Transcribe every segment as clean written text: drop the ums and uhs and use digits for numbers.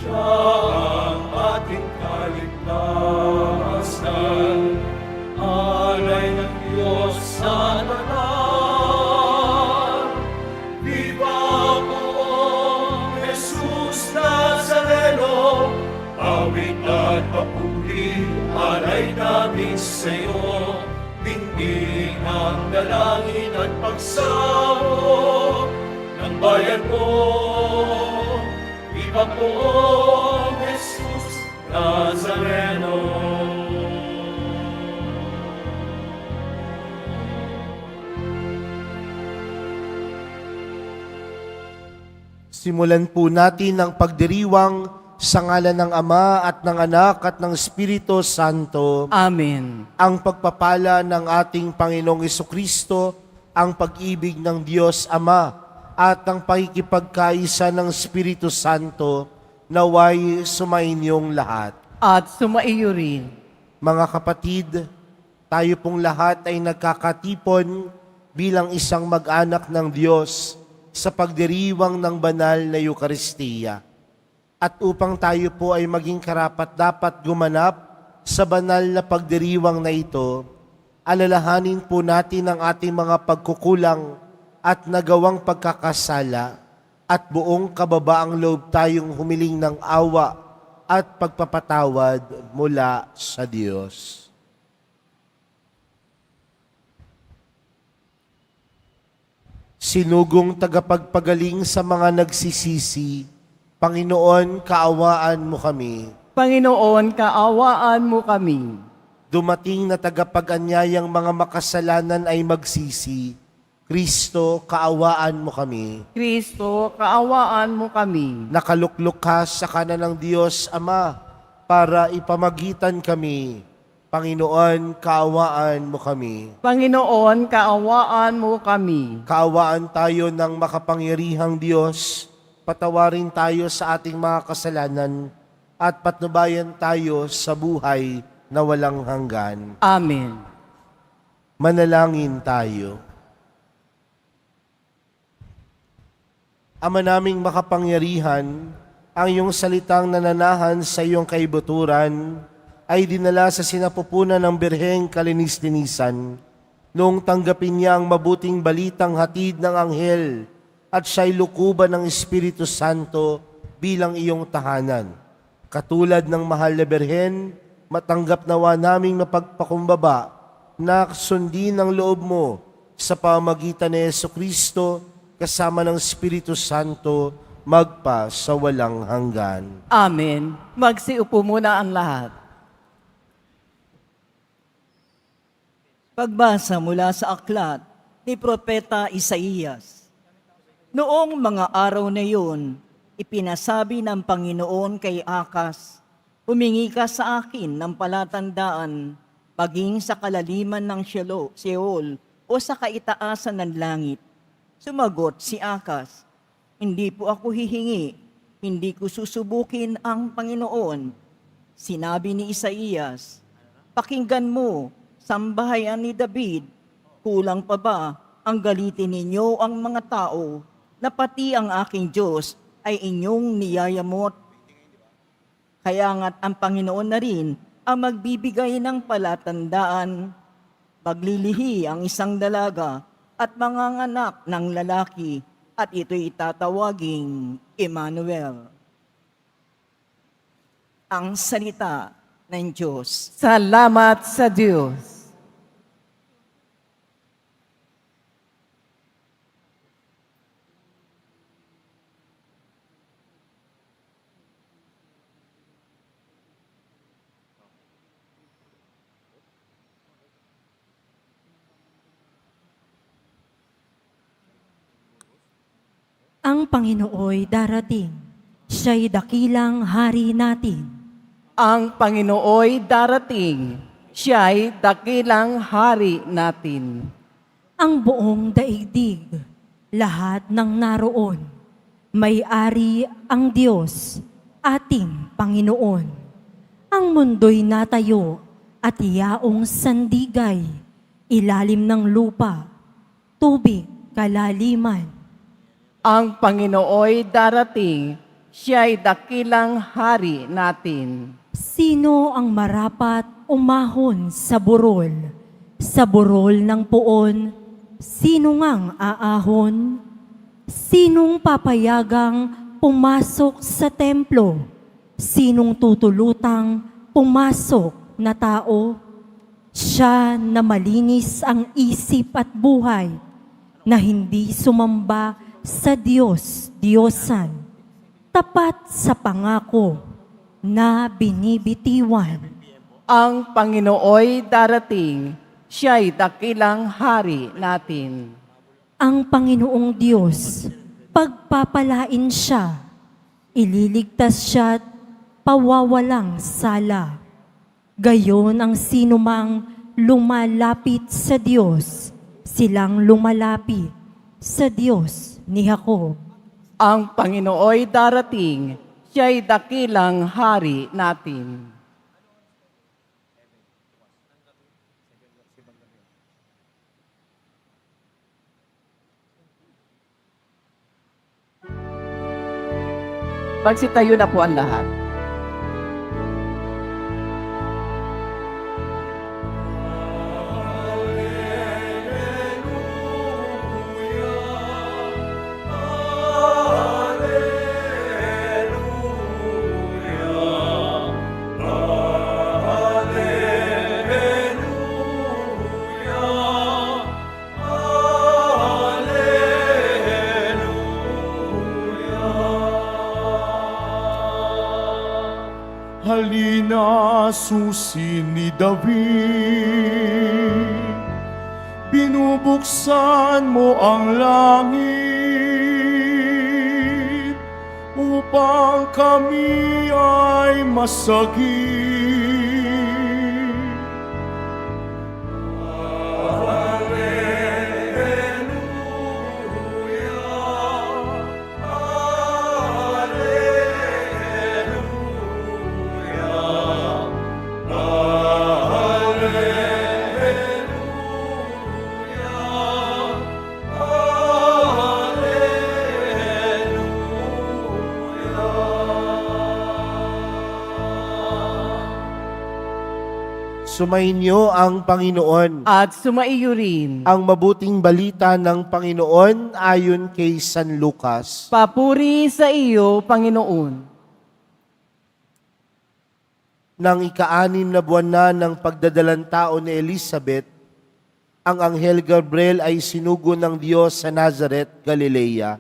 Siya ang ating kaligtasan, alay ng Diyos sa tanan. Viva poong Jesus Nazareno, awit at papuri, alay namin sa'yo. Dinggin ang dalangin at pagsamo ng bayan mo. Viva poong Jesus Nazareno. Simulan po natin ang pagdiriwang sa ngalan ng Ama at ng Anak at ng Espiritu Santo. Amen. Ang pagpapala ng ating Panginoong Jesucristo, ang pag-ibig ng Diyos Ama at ang pakikipagkaisa ng Espiritu Santo naway sumainyong lahat. At sumaiyo rin. Mga kapatid, tayo pong lahat ay nagkakatipon bilang isang mag-anak ng Diyos sa pagdiriwang ng banal na Eukaristiya. At upang tayo po ay maging karapat-dapat gumanap sa banal na pagdiriwang na ito, alalahanin po natin ang ating mga pagkukulang at nagawang pagkakasala at buong kababaang loob tayong humiling ng awa at pagpapatawad mula sa Diyos. Sinugong tagapagpagaling sa mga nagsisisi, Panginoon, kaawaan mo kami. Panginoon, kaawaan mo kami. Dumating na tagapag-anyayang mga makasalanan ay magsisi. Kristo, kaawaan mo kami. Kristo, kaawaan mo kami. Nakaluklok ka sa kanan ng Diyos Ama para ipamagitan kami. Panginoon, kaawaan mo kami. Panginoon, kaawaan mo kami. Kaawaan tayo ng makapangyarihang Diyos. Patawarin tayo sa ating mga kasalanan at patnubayan tayo sa buhay na walang hanggan. Amen. Manalangin tayo. Ama naming makapangyarihan, ang iyong salitang nananahan sa iyong kaibuturan ay dinala sa sinapupunan ng Birheng Kalinis-linisan noong tanggapin niya ang mabuting balitang hatid ng anghel at siya'y lukuban ng Espiritu Santo bilang iyong tahanan. Katulad ng mahal na Birhen, matanggap nawa naming mapagpakumbaba na sundin ang loob mo sa pamamagitan ni Jesucristo kasama ng Espiritu Santo magpa sa walang hanggan. Amen. Magsiupo muna ang lahat. Pagbasa mula sa aklat ni Propeta Isaías. Noong mga araw na iyon, ipinasabi ng Panginoon kay Akas, "Humingi ka sa akin ng palatandaan, maging sa kalaliman ng Seol o sa kaitaasan ng langit." Sumagot si Akas, "Hindi po ako hihingi, hindi ko susubukin ang Panginoon." Sinabi ni Isaías, "Pakinggan mo, sambahayan ni David, kulang pa ba ang galitin ninyo ang mga tao, na pati ang aking Diyos ay inyong niyayamot? Kaya nga't ang Panginoon na rin ang magbibigay ng palatandaan. Maglilihi ang isang dalaga at manganganak ng lalaki, at ito'y itatawaging Emmanuel." Ang salita ng Diyos. Salamat sa Diyos. Ang Panginooy darating, siya'y dakilang hari natin. Ang Panginooy darating, siya'y dakilang hari natin. Ang buong daigdig, lahat ng naroon, may-ari ang Diyos, ating Panginoon. Ang mundo'y natayo at yaong sandigay, ilalim ng lupa, tubig kalaliman. Ang Panginooy darating, Siya'y dakilang hari natin. Sino ang marapat umahon sa burol? Sa burol ng puon, sino ngang aahon? Sinong papayagang pumasok sa templo? Sinong tutulutang pumasok na tao? Siya na malinis ang isip at buhay, na hindi sumamba sa Diyos-Diyosan, tapat sa pangako na binibitiwan. Ang Panginooy darating, siya'y dakilang hari natin. Ang Panginoong Diyos, pagpapalain siya, ililigtas siya at pawawalang sala. Gayon ang sinumang lumalapit sa Diyos, silang lumalapit sa Diyos ni Jacob. Ang Panginooy darating, siya'y dakilang hari natin. Magsitayo na po ang lahat. Halina, susi ni David, binubuksan mo ang langit upang kami ay masagip. Sumainyo ang Panginoon. At sumaiyo rin. Ang mabuting balita ng Panginoon ayon kay San Lucas. Papuri sa iyo, Panginoon. Nang ika-6 na buwan na ng pagdadalang tao ni Elizabeth, ang Anghel Gabriel ay sinugo ng Diyos sa Nazareth, Galilea,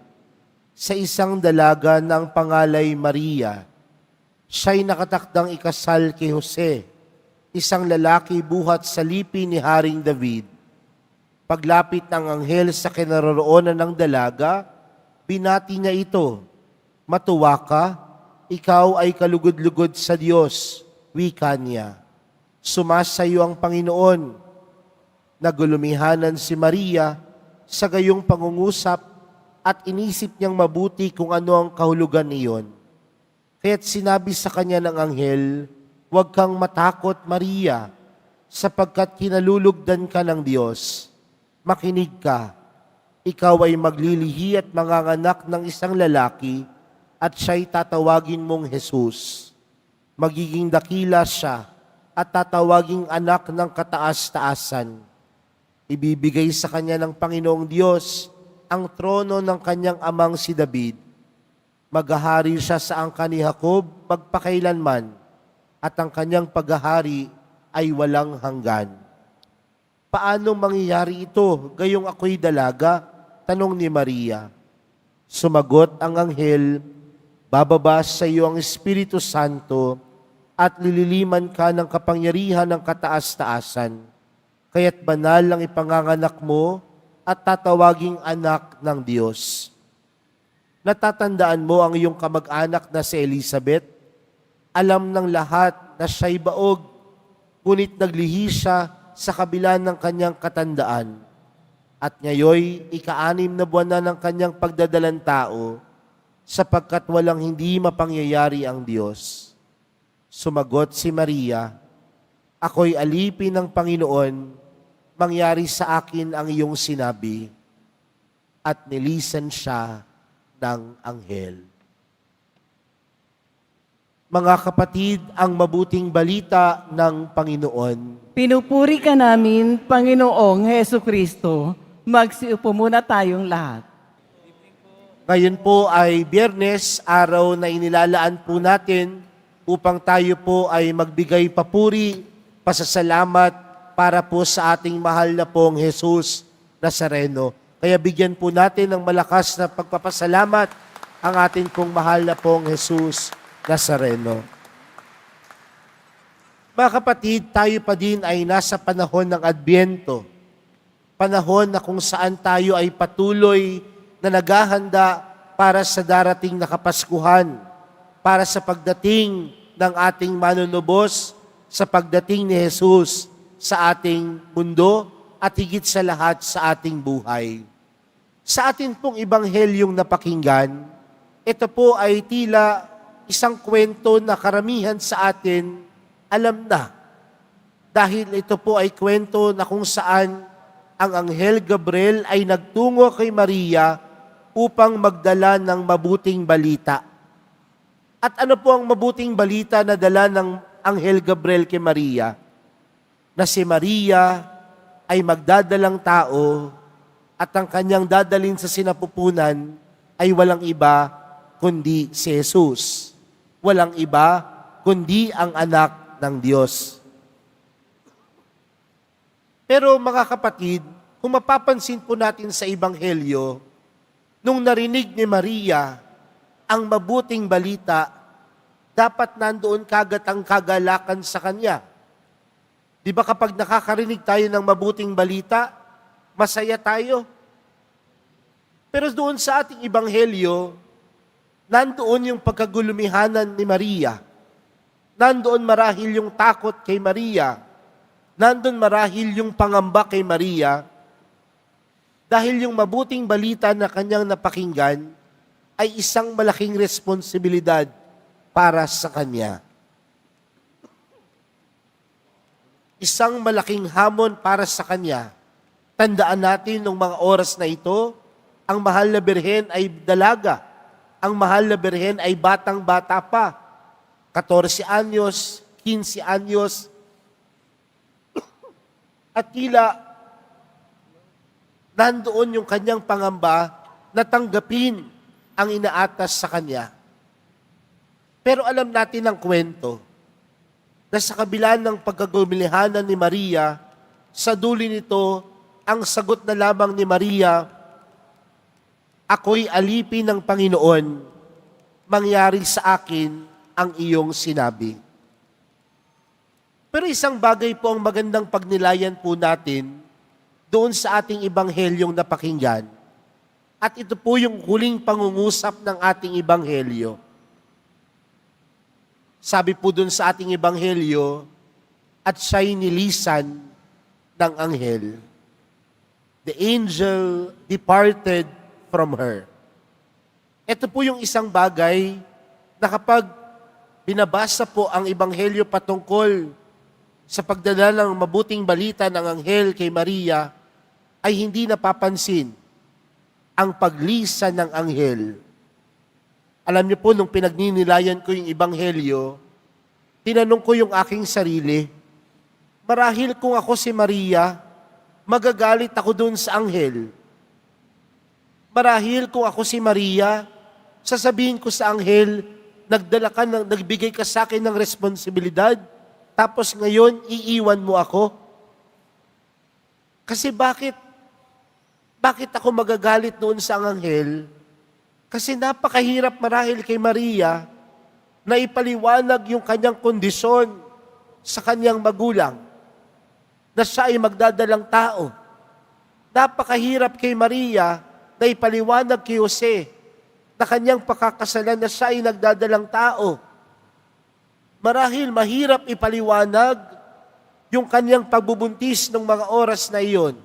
sa isang dalaga ng pangalay Maria. Siya'y nakatakdang ikasal kay Jose, isang lalaki buhat sa lipi ni Haring David. Paglapit ng anghel sa kinaroroonan ng dalaga, binati niya ito, "Matuwa ka, ikaw ay kalugod-lugod sa Diyos," wika niya. "Sumasayo ang Panginoon." Nagulumihanan si Maria sa gayong pangungusap at inisip niyang mabuti kung ano ang kahulugan niyon. Kaya't sinabi sa kanya ng anghel, "Huwag kang matakot, Maria, sapagkat kinalulugdan ka ng Diyos. Makinig ka, ikaw ay maglilihi at manganganak ng isang lalaki at siya'y tatawagin mong Jesus. Magiging dakila siya at tatawaging anak ng kataas-taasan. Ibibigay sa kanya ng Panginoong Diyos ang trono ng kanyang amang si David. Maghahari siya sa angkan ni Jacob magpakailanman, at ang kanyang paghahari ay walang hanggan." "Paano mangyayari ito, gayong ako'y dalaga?" tanong ni Maria. Sumagot ang anghel, "Bababa sa iyo ang Espiritu Santo at lililiman ka ng kapangyarihan ng kataas-taasan. Kaya't banal ang ipanganganak mo at tatawaging anak ng Diyos. Natatandaan mo ang iyong kamag-anak na si Elizabeth? Alam ng lahat na siya'y baog, ngunit naglihi siya sa kabila ng kanyang katandaan. At ngayoy, ika-6 na buwan na ng kanyang pagdadalang tao, sapagkat walang hindi mapangyayari ang Diyos." Sumagot si Maria, "Ako'y alipin ng Panginoon, mangyari sa akin ang iyong sinabi." At nilisan siya ng anghel. mga kapatid, ang mabuting balita ng Panginoon. Pinupuri ka namin, Panginoong Heso Kristo. Magsiupo muna tayong lahat. Ngayon po ay Biyernes, araw na inilalaan po natin upang tayo po ay magbigay papuri, pasasalamat para po sa ating mahal na pong Jesus Nazareno. Kaya bigyan po natin ng malakas na pagpapasalamat ang ating pong mahal na pong Jesus Nazareno. Mga kapatid, tayo pa din ay nasa panahon ng Adbyento. Panahon na kung saan tayo ay patuloy na naghahanda para sa darating na Kapaskuhan, para sa pagdating ng ating manunubos, sa pagdating ni Jesus sa ating mundo at higit sa lahat sa ating buhay. Sa atin pong ibanghelyong napakinggan, ito po ay tila isang kwento na karamihan sa atin alam na. Dahil ito po ay kwento na kung saan ang Anghel Gabriel ay nagtungo kay Maria upang magdala ng mabuting balita. At ano po ang mabuting balita na dala ng Anghel Gabriel kay Maria? Na si Maria ay magdadalang tao at ang kanyang dadalhin sa sinapupunan ay walang iba kundi si Jesus. Walang iba kundi ang anak ng Diyos. Pero mga kapatid, kung mapapansin po natin sa Ebanghelyo, nung narinig ni Maria ang mabuting balita, dapat nandoon kagat ang kagalakan sa kanya. Di ba kapag nakakarinig tayo ng mabuting balita, masaya tayo? Pero doon sa ating Ebanghelyo, nandoon yung pagkagulumihanan ni Maria. Nandoon marahil yung takot kay Maria. Nandoon marahil yung pangamba kay Maria. Dahil yung mabuting balita na kanyang napakinggan ay isang malaking responsibilidad para sa kanya. Isang malaking hamon para sa kanya. Tandaan natin nung mga oras na ito, ang mahal na birhen ay dalaga. Ang mahal na birhen ay batang-bata pa. 14 anyos, 15 anyos. At tila, nandoon yung kanyang pangamba na tanggapin ang inaatas sa kanya. Pero alam natin ang kwento na sa kabila ng pagkagumilihanan ni Maria, sa duli nito, ang sagot na lamang ni Maria, ako'y alipin ng Panginoon, mangyari sa akin ang iyong sinabi. Pero isang bagay po ang magandang pagnilayan po natin doon sa ating Ebanghelyong napakinggan. At ito po yung huling pangungusap ng ating Ebanghelyo. Sabi po doon sa ating Ebanghelyo, at siya'y nilisan ng anghel. The angel departed from her. Ito po yung isang bagay na kapag binabasa po ang Ebanghelyo patungkol sa pagdala ng mabuting balita ng anghel kay Maria, ay hindi napapansin ang paglisan ng anghel. Alam niyo po, nung pinagninilayan ko yung Ebanghelyo, tinanong ko yung aking sarili, marahil kung ako si Maria, magagalit ako dun sa anghel. Marahil kung ako si Maria, sasabihin ko sa anghel, nagbigay ka sa akin ng responsibilidad, tapos ngayon, iiwan mo ako? Kasi bakit ako magagalit noon sa anghel? Kasi napakahirap marahil kay Maria na ipaliwanag yung kanyang kondisyon sa kanyang magulang na siya ay magdadalang tao. Napakahirap kay Maria na ipaliwanag kay Jose na kanyang pakakasalan na siya ay nagdadalang tao. Marahil mahirap ipaliwanag yung kanyang pagbubuntis ng mga oras na iyon.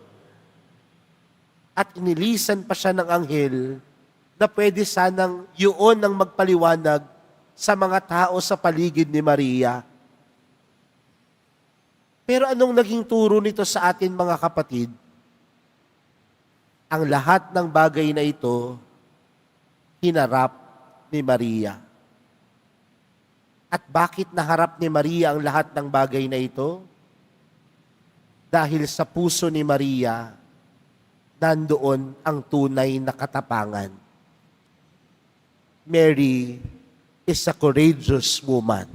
At inilisan pa siya ng anghel na pwede sanang yun ang magpaliwanag sa mga tao sa paligid ni Maria. Pero anong naging turo nito sa atin mga kapatid? Ang lahat ng bagay na ito, hinarap ni Maria. At At bakit naharap ni Maria ang lahat ng bagay na ito? Dahil sa puso ni Maria, nandoon ang tunay na katapangan. Mary is a courageous woman.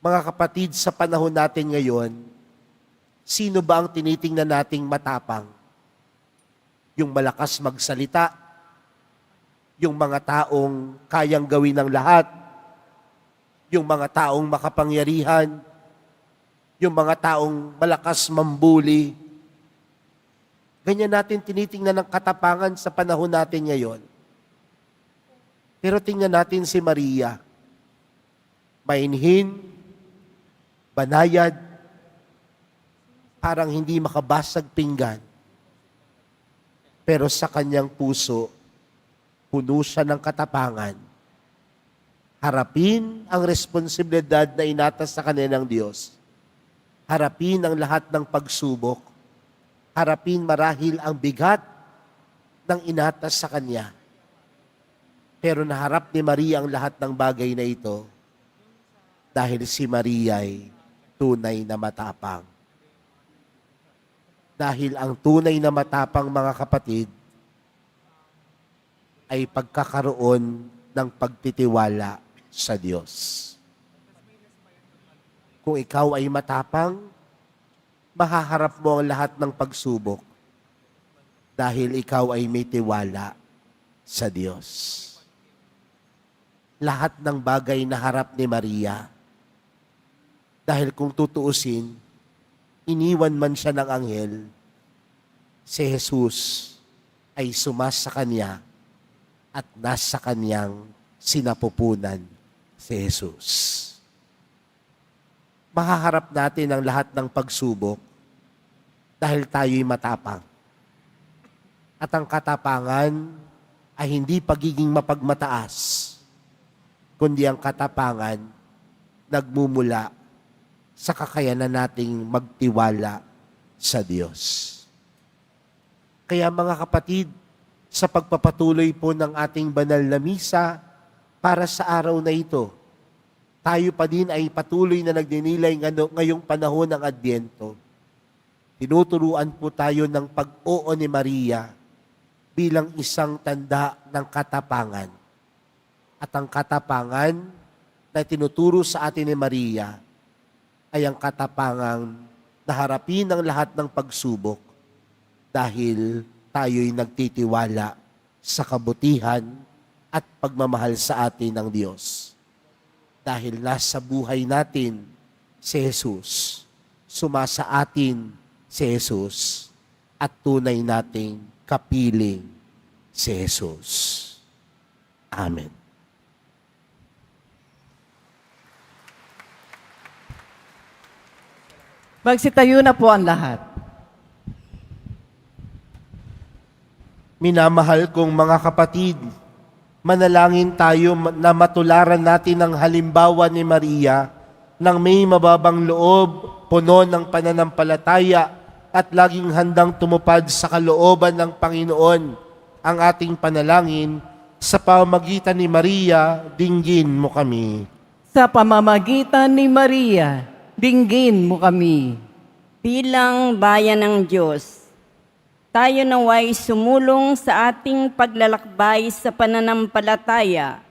Mga kapatid, sa panahon natin ngayon, sino ba ang tinitingnan nating matapang? Yung malakas magsalita, yung mga taong kayang gawin ng lahat, yung mga taong makapangyarihan, yung mga taong malakas mambuli. Ganyan natin tinitingnan ng katapangan sa panahon natin ngayon. Pero tingnan natin si Maria. Mainhin, banayad, parang hindi makabasag pinggan. Pero sa kanyang puso, puno siya ng katapangan. Harapin ang responsibilidad na inatas sa kanya ng Diyos. Harapin ang lahat ng pagsubok. Harapin marahil ang bigat ng inatas sa kanya. Pero naharap ni Maria ang lahat ng bagay na ito dahil si Maria ay tunay na matapang. Dahil ang tunay na matapang, mga kapatid, ay pagkakaroon ng pagtitiwala sa Diyos. Kung ikaw ay matapang, mahaharap mo ang lahat ng pagsubok dahil ikaw ay may tiwala sa Diyos. Lahat ng bagay na harap ni Maria, dahil kung tutuusin, iniwan man siya ng anghel, si Jesus ay sumasa kanya at nasa kanyang sinapupunan si Jesus. Mahaharap natin ang lahat ng pagsubok dahil tayo'y matapang. At ang katapangan ay hindi pagiging mapagmataas, kundi ang katapangan nagmumula sa kakayanan nating magtiwala sa Diyos. Kaya mga kapatid, sa pagpapatuloy po ng ating banal na misa para sa araw na ito, tayo pa din ay patuloy na nagdinilay ngayong panahon ng Adbyento. Tinuturuan po tayo ng pag-oo ni Maria bilang isang tanda ng katapangan. At ang katapangan na tinuturo sa atin ni Maria ay ang katapangang naharapin ang lahat ng pagsubok dahil tayo'y nagtitiwala sa kabutihan at pagmamahal sa atin ng Diyos. Dahil nasa buhay natin si Jesus, sumasa atin si Jesus, at tunay nating kapiling si Jesus. Amen. Magsitayo na po ang lahat. Minamahal kong mga kapatid, manalangin tayo na matularan natin ang halimbawa ni Maria nang may mababang loob, puno ng pananampalataya at laging handang tumupad sa kalooban ng Panginoon. Ang ating panalangin, sa pamamagitan ni Maria, dinggin mo kami. Sa pamamagitan ni Maria, dinggin mo kami. Bilang bayan ng Diyos, tayo naway sumulong sa ating paglalakbay sa pananampalataya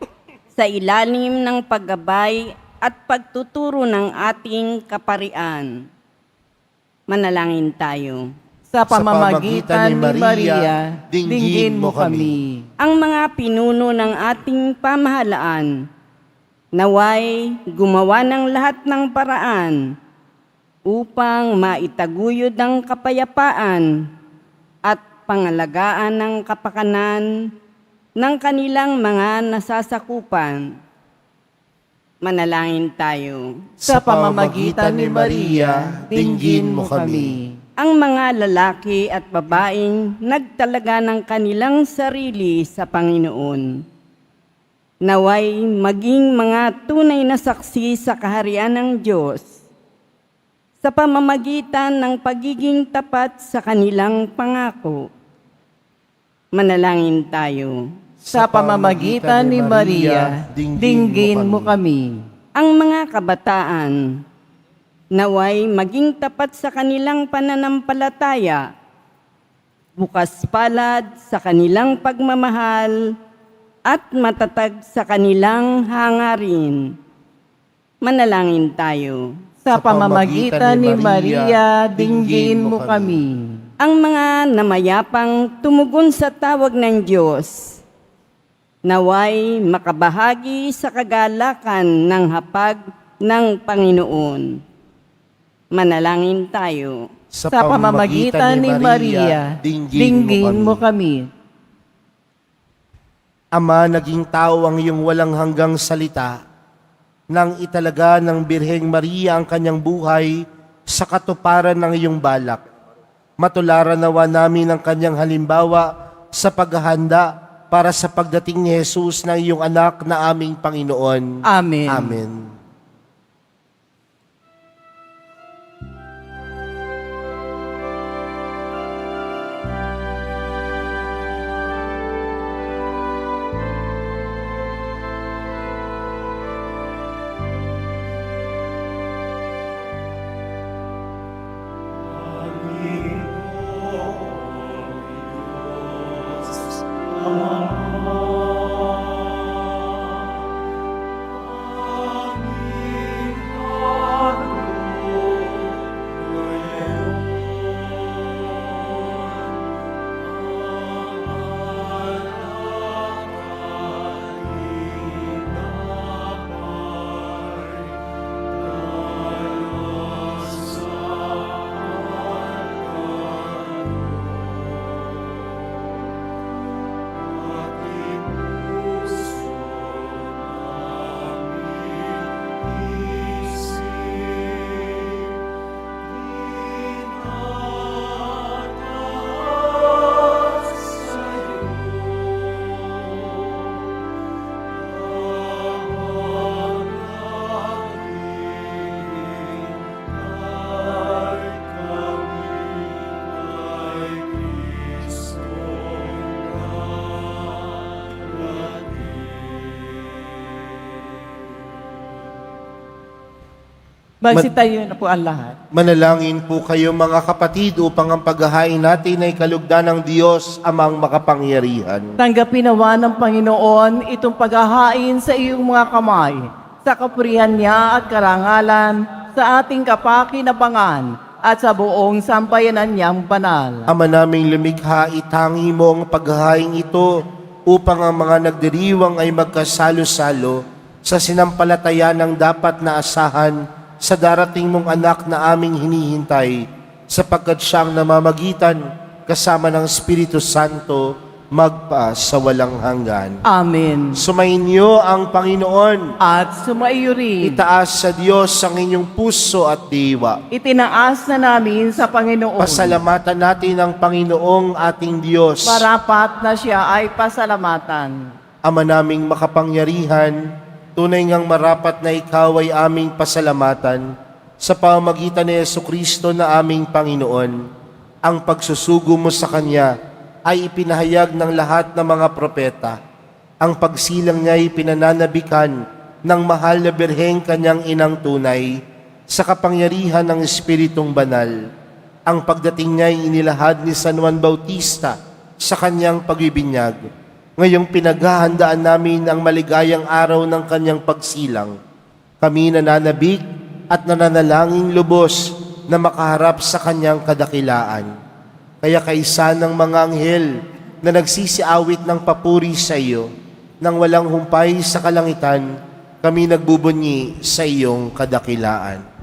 sa ilalim ng paggabay at pagtuturo ng ating kaparian. Manalangin tayo. Sa pamamagitan ni Maria, dinggin mo kami. Ang mga pinuno ng ating pamahalaan, naway gumawa ng lahat ng paraan upang maitaguyod ang kapayapaan at pangalagaan ng kapakanan ng kanilang mga nasasakupan. Manalangin tayo. Sa pamamagitan ni Maria, dinggin mo kami. Ang mga lalaki at babaeng nagtalaga ng kanilang sarili sa Panginoon, naway maging mga tunay na saksi sa kaharian ng Diyos sa pamamagitan ng pagiging tapat sa kanilang pangako. Manalangin tayo. Sa pamamagitan ni Maria, dinggin mo kami. Ang mga kabataan, naway maging tapat sa kanilang pananampalataya, bukas palad sa kanilang pagmamahal, at matatag sa kanilang hangarin. Manalangin tayo. Sa pamamagitan ni Maria, dinggin mo kami. Ang mga namayapang tumugon sa tawag ng Diyos, naway makabahagi sa kagalakan ng hapag ng Panginoon. Manalangin tayo. Sa pamamagitan ni Maria, dinggin mo kami. Ama, naging tao ang iyong walang hanggang salita, nang italaga ng Birheng Maria ang kanyang buhay sa katuparan ng iyong balak. Matularan nawa namin ang kanyang halimbawa sa paghahanda para sa pagdating ni Jesus na iyong anak na aming Panginoon. Amen. Amen. Magsitayo na po ang lahat. Manalangin po kayo mga kapatid upang ang paghahain natin ay kalugdan ng Diyos amang makapangyarihan. Tanggapin nawa ng Panginoon itong paghahain sa iyong mga kamay, sa kapurihan niya at karangalan, sa ating kapakinabangan, at sa buong sampayanan niyang banal. Ama naming lumikha, itangi mo ang paghahain ito upang ang mga nagdiriwang ay magkasalo-salo sa sinampalataya ng dapat na asahan sa darating mong anak na aming hinihintay, sapagkat siyang namamagitan kasama ng Espiritu Santo magpa sa walang hanggan. Amen. Sumainyo ang Panginoon. At sumaiyo rin. Itaas sa Diyos ang inyong puso at diwa. Itinaas na namin sa Panginoon. Pasalamatan natin ang Panginoong ating Diyos. Marapat na siya ay pasalamatan. Ama naming makapangyarihan, tunay ngang marapat na ikaw ay aming pasalamatan sa pamamagitan ni Jesucristo na aming Panginoon. Ang pagsusugo mo sa Kanya ay ipinahayag ng lahat ng mga propeta. Ang pagsilang niya ay pinananabikan ng mahal na Birheng Kanyang inang tunay sa kapangyarihan ng Espiritong Banal. Ang pagdating niya ay inilahad ni San Juan Bautista sa kanyang pagbibinyag. Ngayong pinaghahandaan namin ang maligayang araw ng kanyang pagsilang. Kami nananabik at nananalangin lubos na makaharap sa kanyang kadakilaan. Kaya kaisa ng mga anghel na nagsisiawit ng papuri sa iyo, nang walang humpay sa kalangitan, kami nagbubunyi sa iyong kadakilaan.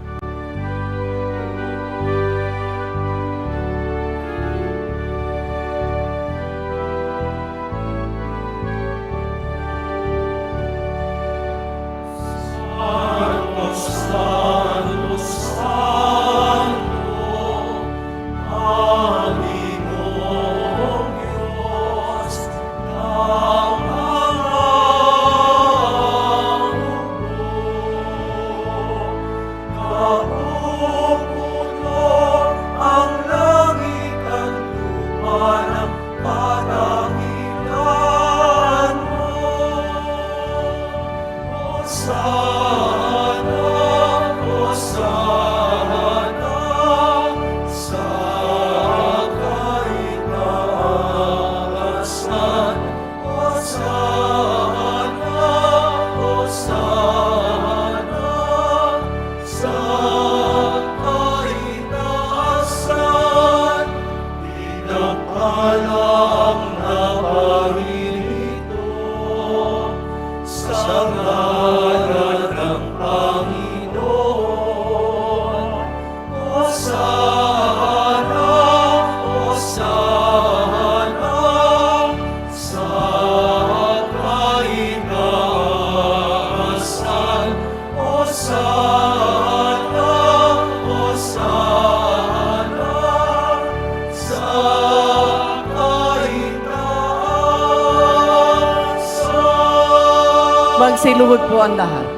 Magsiluhod po ang lahat.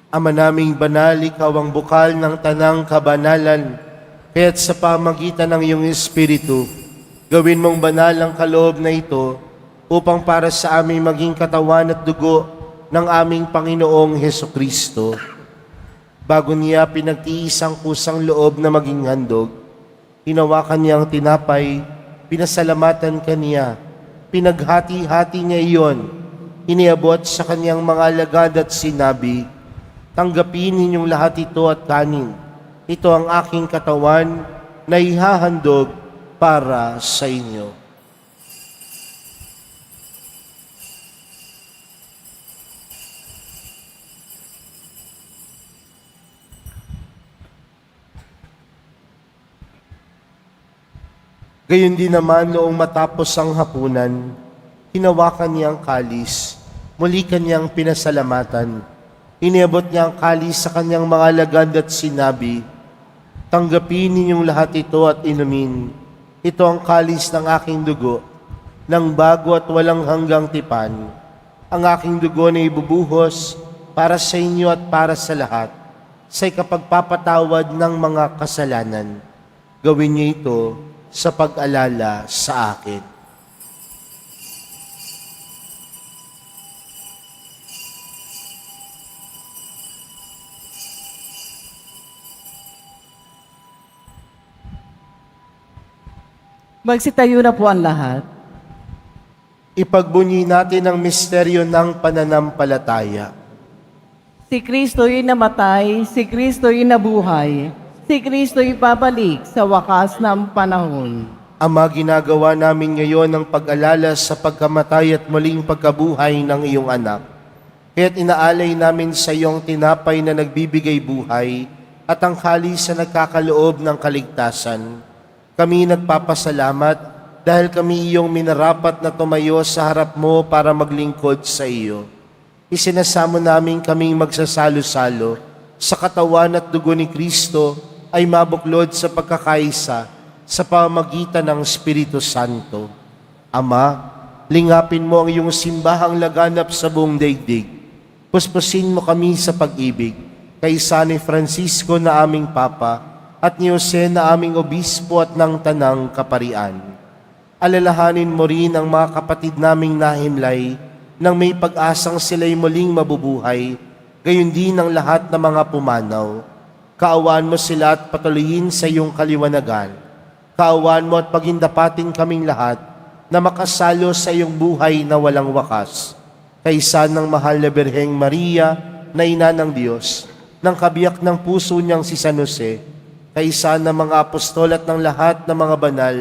Ama naming banal, ikaw ang bukal ng tanang kabanalan, kaya't sa pamagitan ng iyong Espiritu, gawin mong banal ang kaloob na ito upang para sa aming maging katawan at dugo ng aming Panginoong Hesukristo. Bago niya pinagtiis ang kusang loob na maging handog, hinawakan niya ang tinapay, pinasalamatan kaniya, pinaghati-hati niya iyon, iniabot sa kanyang mga alagad at sinabi, "Tanggapin ninyong lahat ito at kanin. Ito ang aking katawan na ihahandog para sa inyo." Gayon din naman noong matapos ang hapunan, hinawakan niya ang kalis, muli kanyang pinasalamatan. Iniabot niya ang kalis sa kanyang mga alagad at sinabi, "Tanggapin ninyong lahat ito at inumin. Ito ang kalis ng aking dugo, ng bago at walang hanggang tipan. Ang aking dugo na ibubuhos para sa inyo at para sa lahat, sa ikapagpapatawad ng mga kasalanan. Gawin niyo ito sa pag-alala sa akin." Magsitayo na po ang lahat. Ipagbunyi natin ang misteryo ng pananampalataya. Si Kristo'y namatay, si Kristo'y nabuhay, si Kristo'y babalik sa wakas ng panahon. Ama, ginagawa namin ngayon ang pag-alala sa pagkamatay at muling pagkabuhay ng iyong anak. Kaya't inaalay namin sa iyong tinapay na nagbibigay buhay at ang kalis na nagkakaloob ng kaligtasan. Kami nagpapasalamat dahil kami iyong minarapat na tumayo sa harap mo para maglingkod sa iyo. Isinasamo namin kaming magsasalo-salo sa katawan at dugo ni Kristo ay mabuklod sa pagkakaisa sa pamagitan ng Espiritu Santo. Ama, lingapin mo ang iyong simbahang laganap sa buong daigdig. Puspusin mo kami sa pag-ibig kay San Francisco na aming Papa at ni Jose na aming Obispo at ng Tanang Kaparian. Alalahanin mo rin ang mga kapatid naming nahimlay nang may pag-asang sila'y muling mabubuhay, gayon din ang lahat ng mga pumanaw. Kaawaan mo sila at patuloyin sa iyong kaliwanagan. Kaawaan mo at pagindapatin kaming lahat na makasalo sa iyong buhay na walang wakas. Kaysa ng mahal na Birheng Maria na ina ng Diyos, ng kabiyak ng puso niyang si San Jose, kaysa ng mga apostol at ng lahat ng mga banal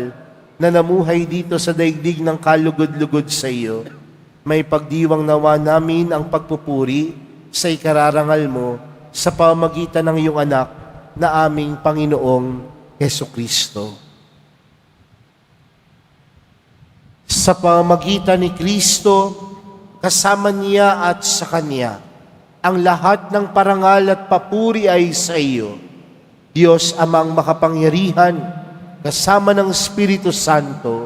na namuhay dito sa daigdig ng kalugod-lugod sa iyo, may pagdiwang nawa namin ang pagpupuri sa ikararangal mo sa pamagitan ng iyong anak na aming Panginoong Hesukristo. Sa pamagitan ni Kristo, kasama niya at sa Kanya, ang lahat ng parangal at papuri ay sa iyo, Diyos Amang makapangyarihan, kasama ng Espiritu Santo,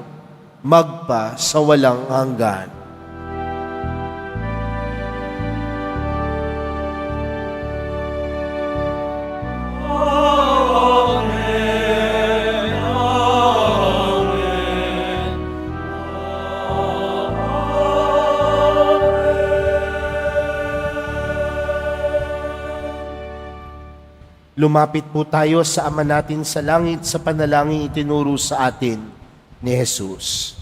magpa sa walang hanggan. Lumapit po tayo sa Ama natin sa langit sa panalangin itinuro sa atin ni Jesus.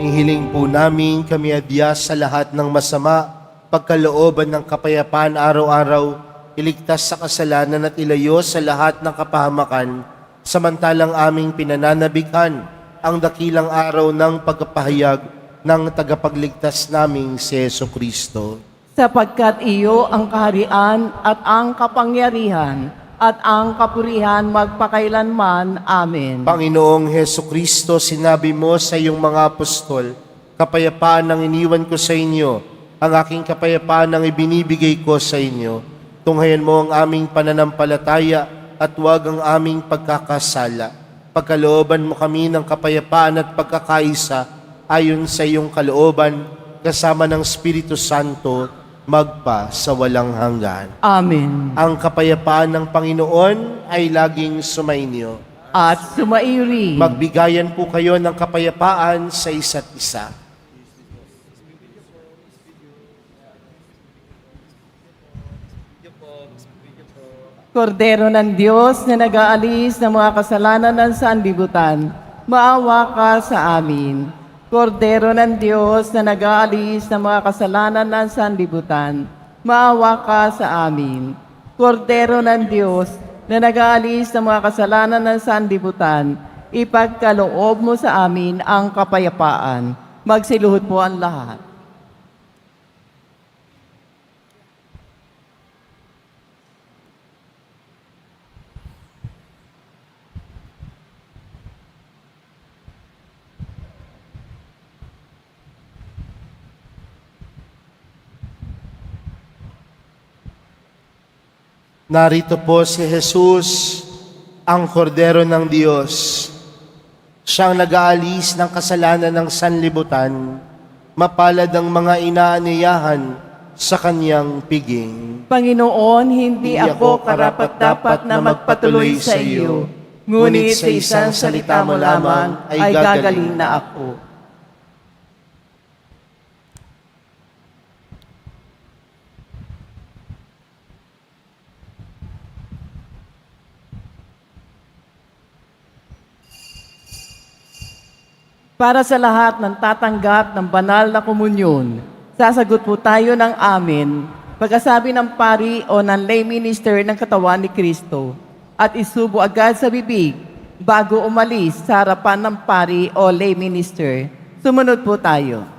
Inihiling po namin kami adya sa lahat ng masama, pagkalooban ng kapayapaan araw-araw, iligtas sa kasalanan at ilayo sa lahat ng kapahamakan, samantalang aming pinananabikhan ang dakilang araw ng pagpapahayag ng tagapagligtas naming si Jesucristo. Sapagkat iyo ang kaharian at ang kapangyarihan at ang kapurihan magpakailanman. Amen. Panginoong Jesucristo, sinabi mo sa iyong mga apostol, kapayapaan ang iniwan ko sa inyo, ang aking kapayapaan ang ibinibigay ko sa inyo. Tunghayan mo ang aming pananampalataya at huwag ang aming pagkakasala. Pagkalooban mo kami ng kapayapaan at pagkakaisa ayon sa iyong kalooban, kasama ng Espiritu Santo, magpa sa walang hanggan. Amen. Ang kapayapaan ng Panginoon ay laging sumainyo. At sumairi. Magbigayan po kayo ng kapayapaan sa isa't isa. Kordero ng Diyos na nag-aalis ng mga kasalanan ng sanlibutan, maawa ka sa amin. Kordero ng Diyos na nag-aalis ng mga kasalanan ng sanlibutan, maawa ka sa amin. Kordero ng Diyos na nag-aalis ng mga kasalanan ng sanlibutan, ipagkaloob mo sa amin ang kapayapaan. Magsiluhod po ang lahat. Narito po si Jesus, ang kordero ng Diyos. Siyang nag-aalis ng kasalanan ng sanlibutan, mapalad ang mga inaaniyahan sa kanyang piging. Panginoon, hindi ako karapat-dapat na magpatuloy sa iyo, ngunit sa isang salita mo lamang ay gagaling na ako. Para sa lahat ng tatanggap ng banal na komunyon, sasagot po tayo ng amen pagkasabi ng pari o ng lay minister ng katawan ni Kristo at isubo agad sa bibig bago umalis sa harapan ng pari o lay minister. Sumunod po tayo.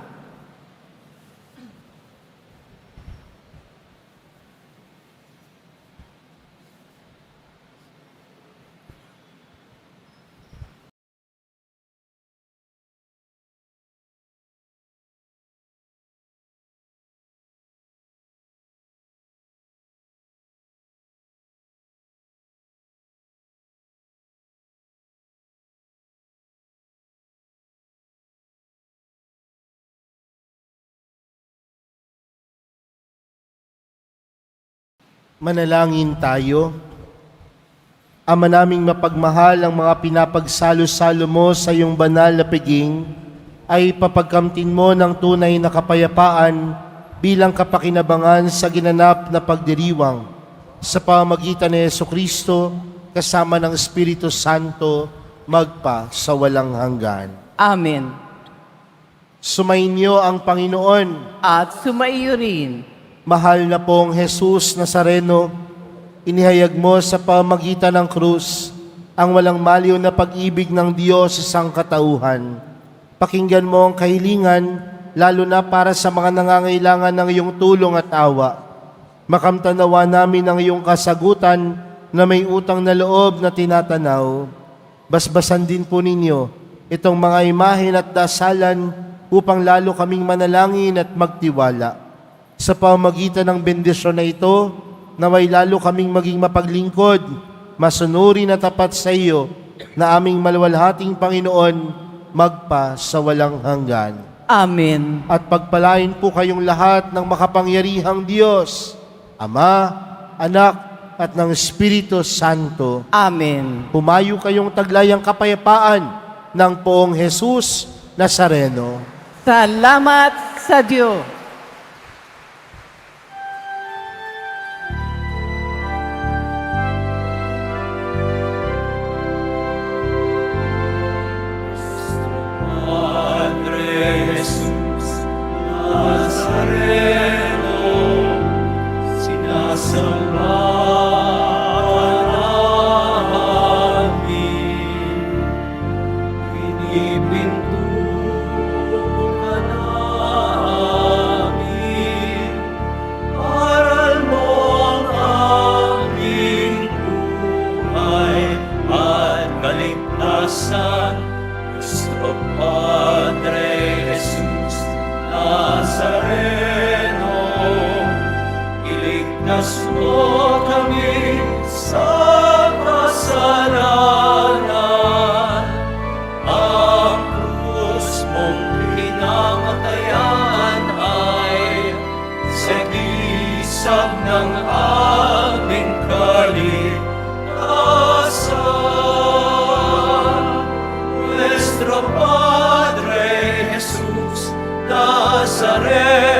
Manalangin tayo. Ama naming mapagmahal, ang mga pinapagsalo-salo mo sa iyong banal na piging ay papagkamtin mo ng tunay na kapayapaan bilang kapakinabangan sa ginanap na pagdiriwang sa pamamagitan ni Jesucristo kasama ng Espiritu Santo magpa sa walang hanggan. Amen. Sumainyo ang Panginoon. At sumaiyo rin. Mahal na pong Jesus Nazareno, inihayag mo sa pamagitan ng krus ang walang maliw na pag-ibig ng Diyos sa sangkatauhan. Pakinggan mo ang kahilingan, lalo na para sa mga nangangailangan ng iyong tulong at awa. Makamtanawa namin ang iyong kasagutan na may utang na loob na tinatanaw. Basbasan din po ninyo itong mga imahen at dasalan upang lalo kaming manalangin at magtiwala. Sa pamamagitan ng bendisyon na ito, naway lalo kaming maging mapaglingkod, masunuri na tapat sa iyo, na aming maluwalhating Panginoon, magpa sa walang hanggan. Amen. At pagpalain po kayong lahat ng makapangyarihang Diyos, Ama, Anak, at ng Espiritu Santo. Amen. Humayo kayong taglayang kapayapaan ng poong Jesus Nazareno. Salamat sa Diyos. Nuestro Padre Jesús Nazareno, iligtas mo kami sa kasalanan. Ang krus mong pinamatayan ay sagisag ng aming kaligtasan. Nuestro Padre Jesús Nazareno,